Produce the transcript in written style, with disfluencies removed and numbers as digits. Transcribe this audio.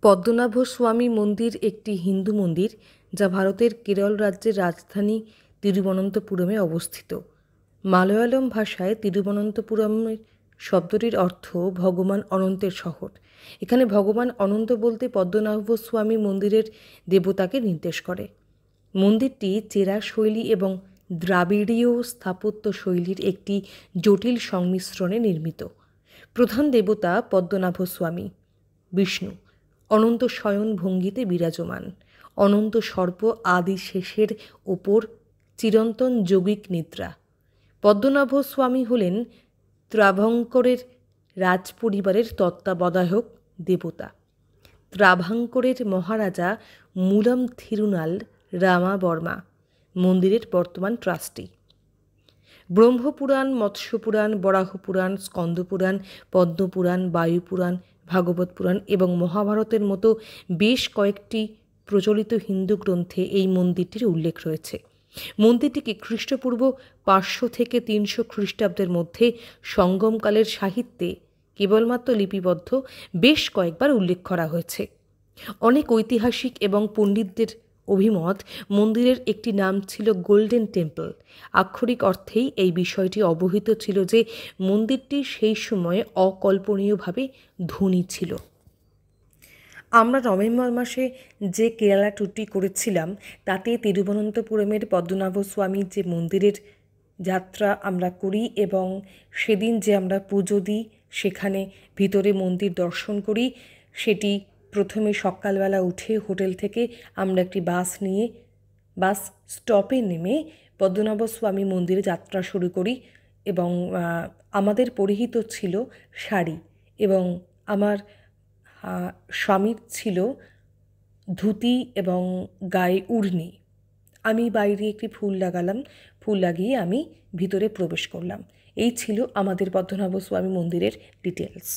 পদ্মনাভ স্বামী মন্দির একটি হিন্দু মন্দির যা ভারতের কেরল রাজ্যের রাজধানী তিরুবনন্তপুরমে অবস্থিত। মালয়ালম ভাষায় তিরুবনন্তপুরমের শব্দটির অর্থ ভগবান অনন্তের শহর। এখানে ভগবান অনন্ত বলতে পদ্মনাভ স্বামী মন্দিরের দেবতাকে নির্দেশ করে। মন্দিরটি চেরা শৈলী এবং দ্রাবিড়ীয় স্থাপত্য শৈলীর একটি জটিল সংমিশ্রণে নির্মিত। প্রধান দেবতা পদ্মনাভ স্বামী, বিষ্ণু অনন্ত শয়ন ভঙ্গিতে বিরাজমান। অনন্ত সর্প আদি শেষের ওপর চিরন্তন যোগিক নিদ্রা। পদ্মনাভ স্বামী হলেন ত্রাভাঙ্করের রাজপরিবারের তত্ত্বাবধায়ক দেবতা। ত্রাভাঙ্করের মহারাজা মূলম থিরুনাল রামাবর্মা মন্দিরের বর্তমান ট্রাস্টি। ব্রহ্মপুরাণ, মৎস্যপুরাণ, বরাহপুরাণ, স্কন্দপুরাণ, পদ্মপুরাণ, বায়ুপুরাণ, ভাগবত পুরাণ এবং মহাভারতের মতো বেশ কয়েকটি প্রচলিত হিন্দু গ্রন্থে এই মন্দিরটির উল্লেখ রয়েছে। মন্দিরটিকে খ্রিস্টপূর্ব 500 থেকে 300 খ্রিস্টাব্দের মধ্যে সঙ্গমকালের সাহিত্যে কেবলমাত্র লিপিবদ্ধ বেশ কয়েকবার উল্লেখ করা হয়েছে। অনেক ঐতিহাসিক এবং পণ্ডিতদের অভিমত, মন্দিরের একটি নাম ছিল গোল্ডেন টেম্পল। আক্ষরিক অর্থেই এই বিষয়টি অবহিত ছিল যে মন্দিরটি সেই সময়ে অকল্পনীয়ভাবে ধনী ছিল। আমরা নভেম্বর মাসে যে কেরালা ট্যুরটি করেছিলাম তাতে তিরুবনন্তপুরমের পদ্মনাভ স্বামীর যে মন্দিরের যাত্রা আমরা করি এবং সেদিন যে আমরা পুজো দিই, সেখানে ভিতরে মন্দির দর্শন করি, সেটি প্রথমে সকালবেলা উঠে হোটেল থেকে আমরা একটি বাস নিয়ে বাস স্টপে নেমে পদ্মনাভ স্বামী মন্দিরে যাত্রা শুরু করি এবং আমাদের পরিহিত ছিল শাড়ি এবং আমার স্বামীর ছিল ধুতি এবং গায়ে উড়নি। আমি বাইরে একটি ফুল লাগালাম, ফুল লাগিয়ে আমি ভিতরে প্রবেশ করলাম। এই ছিল আমাদের পদ্মনাভ স্বামী মন্দিরের ডিটেলস।